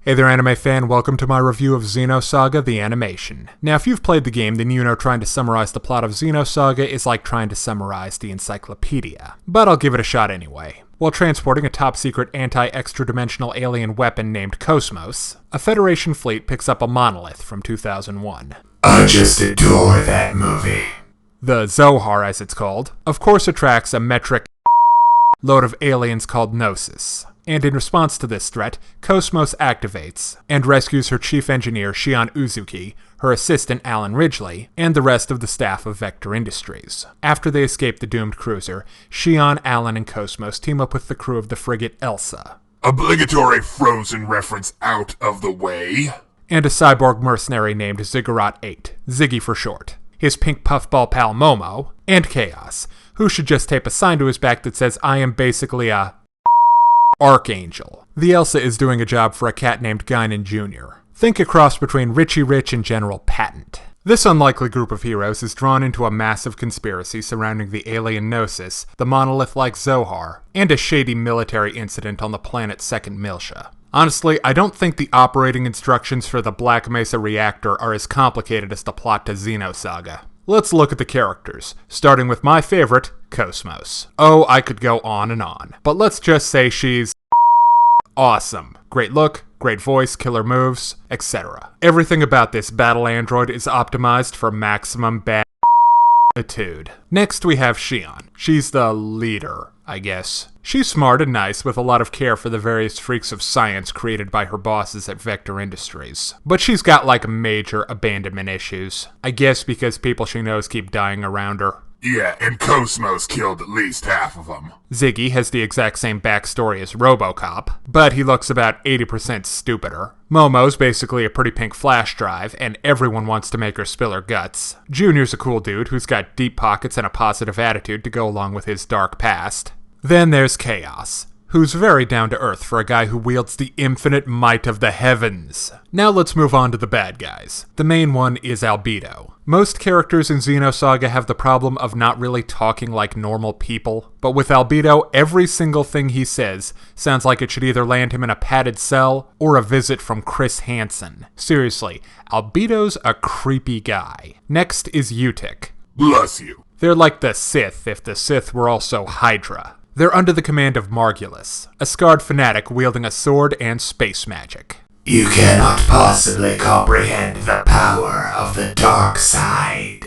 Hey there, anime fan, welcome to my review of Xenosaga, the animation. Now, if you've played the game, then you know trying to summarize the plot of Xenosaga is like trying to summarize the encyclopedia. But I'll give it a shot anyway. While transporting a top-secret anti-extra-dimensional alien weapon named Cosmos, a Federation fleet picks up a monolith from 2001. I just adore that movie. The Zohar, as it's called, of course attracts a metric load of aliens called Gnosis. And in response to this threat, Cosmos activates and rescues her chief engineer Shion Uzuki, her assistant Alan Ridgely, and the rest of the staff of Vector Industries. After they escape the doomed cruiser, Shion, Alan, and Cosmos team up with the crew of the frigate Elsa. Obligatory Frozen reference out of the way. And a cyborg mercenary named Ziggurat 8, Ziggy for short, his pink puffball pal Momo, and Chaos, who should just tape a sign to his back that says, "I am basically a Archangel." The Elsa is doing a job for a cat named Guinan Jr. Think a cross between Richie Rich and General Patent. This unlikely group of heroes is drawn into a massive conspiracy surrounding the alien Gnosis, the monolith-like Zohar, and a shady military incident on the planet's second Miltia. Honestly, I don't think the operating instructions for the Black Mesa reactor are as complicated as the plot to Xenosaga. Let's look at the characters, starting with my favorite, Cosmos. Oh, I could go on, but let's just say she's awesome. Great look, great voice, killer moves, etc. Everything about this battle android is optimized for maximum bad attitude. Next we have Shion. She's the leader, I guess. She's smart and nice with a lot of care for the various freaks of science created by her bosses at Vector Industries. But she's got like major abandonment issues. I guess because people she knows keep dying around her. Yeah, and Cosmos killed at least half of them. Ziggy has the exact same backstory as RoboCop, but he looks about 80% stupider. Momo's basically a pretty pink flash drive, and everyone wants to make her spill her guts. Junior's a cool dude who's got deep pockets and a positive attitude to go along with his dark past. Then there's Chaos, who's very down-to-earth for a guy who wields the infinite might of the heavens. Now let's move on to the bad guys. The main one is Albedo. Most characters in Xenosaga have the problem of not really talking like normal people, but with Albedo, every single thing he says sounds like it should either land him in a padded cell or a visit from Chris Hansen. Seriously, Albedo's a creepy guy. Next is Utic. Bless you. They're like the Sith if the Sith were also Hydra. They're under the command of Margulis, a scarred fanatic wielding a sword and space magic. You cannot possibly comprehend the power of the dark side.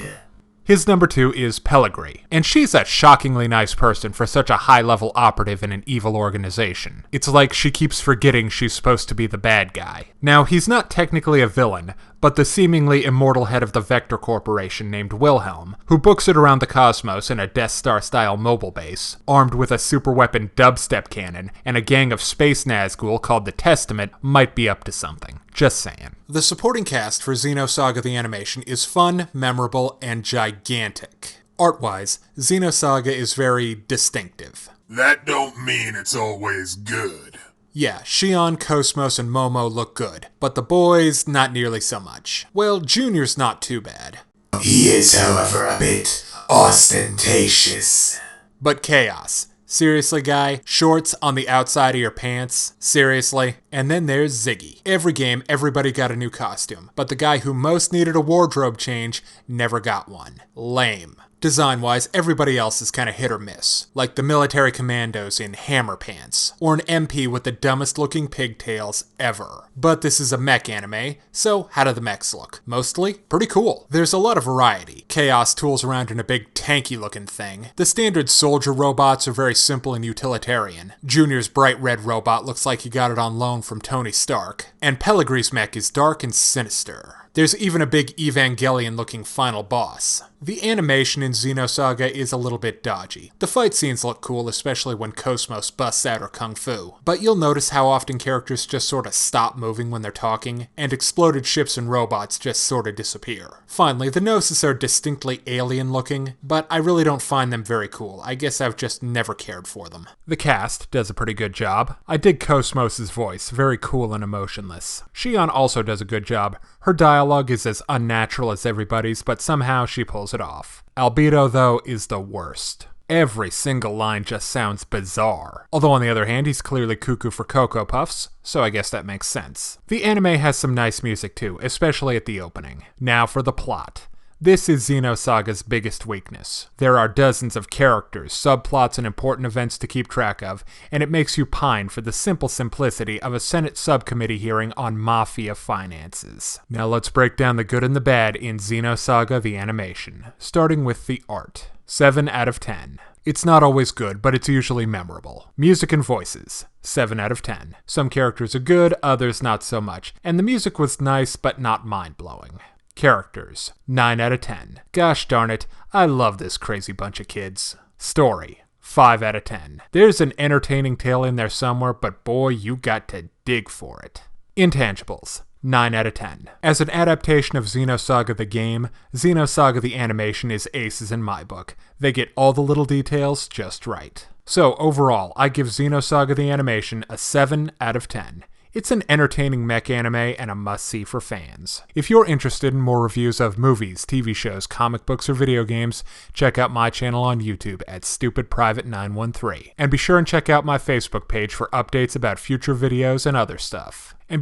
His number 2 is Pellegrini, and she's a shockingly nice person for such a high-level operative in an evil organization. It's like she keeps forgetting she's supposed to be the bad guy. Now, he's not technically a villain, but the seemingly immortal head of the Vector Corporation named Wilhelm, who books it around the cosmos in a Death Star-style mobile base, armed with a superweapon dubstep cannon and a gang of space Nazgul called the Testament, might be up to something. Just saying. The supporting cast for Xenosaga the animation is fun, memorable, and gigantic. Art-wise, Xenosaga is very distinctive. That don't mean it's always good. Yeah, Shion, Cosmos, and Momo look good, but the boys, not nearly so much. Well, Junior's not too bad. He is, however, a bit ostentatious. But Chaos. Seriously, guy? Shorts on the outside of your pants? Seriously? And then there's Ziggy. Every game, everybody got a new costume, but the guy who most needed a wardrobe change never got one. Lame. Design-wise, everybody else is kinda hit or miss, like the military commandos in Hammer Pants, or an MP with the dumbest-looking pigtails ever. But this is a mech anime, so how do the mechs look? Mostly pretty cool. There's a lot of variety. Chaos tools around in a big tanky-looking thing. The standard soldier robots are very simple and utilitarian. Junior's bright red robot looks like he got it on loan from Tony Stark, and Pellegri's mech is dark and sinister. There's even a big Evangelion-looking final boss. The animation in Xenosaga is a little bit dodgy. The fight scenes look cool, especially when Cosmos busts out her kung fu. But you'll notice how often characters just sorta stop moving when they're talking, and exploded ships and robots just sorta disappear. Finally, the Gnosis are distinctly alien-looking, but I really don't find them very cool. I guess I've just never cared for them. The cast does a pretty good job. I dig Cosmos' voice, very cool and emotionless. Shion also does a good job. Her dialogue is as unnatural as everybody's, but somehow she pulls it off. Albedo, though, is the worst. Every single line just sounds bizarre. Although on the other hand, he's clearly cuckoo for Cocoa Puffs, so I guess that makes sense. The anime has some nice music too, especially at the opening. Now for the plot. This is Xenosaga's biggest weakness. There are dozens of characters, subplots, and important events to keep track of, and it makes you pine for the simple simplicity of a Senate subcommittee hearing on mafia finances. Now let's break down the good and the bad in Xenosaga the animation, starting with the art. 7 out of 10. It's not always good, but it's usually memorable. Music and voices. 7 out of 10. Some characters are good, others not so much, and the music was nice but not mind-blowing. Characters. 9 out of 10. Gosh darn it, I love this crazy bunch of kids. Story. 5 out of 10. There's an entertaining tale in there somewhere, but boy, you got to dig for it. Intangibles. 9 out of 10. As an adaptation of Xenosaga the game, Xenosaga the animation is aces in my book. They get all the little details just right. So overall, I give Xenosaga the animation a 7 out of 10. It's an entertaining mech anime and a must-see for fans. If you're interested in more reviews of movies, TV shows, comic books, or video games, check out my channel on YouTube at StupidPrivate913. And be sure and check out my Facebook page for updates about future videos and other stuff. And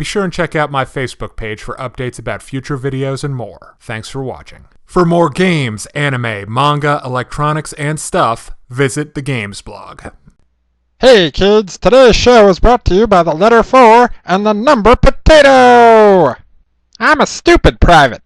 more. Thanks for watching. For more games, anime, manga, electronics, and stuff, visit the Games blog. Hey kids, today's show is brought to you by the letter 4 and the number potato! I'm a stupid private.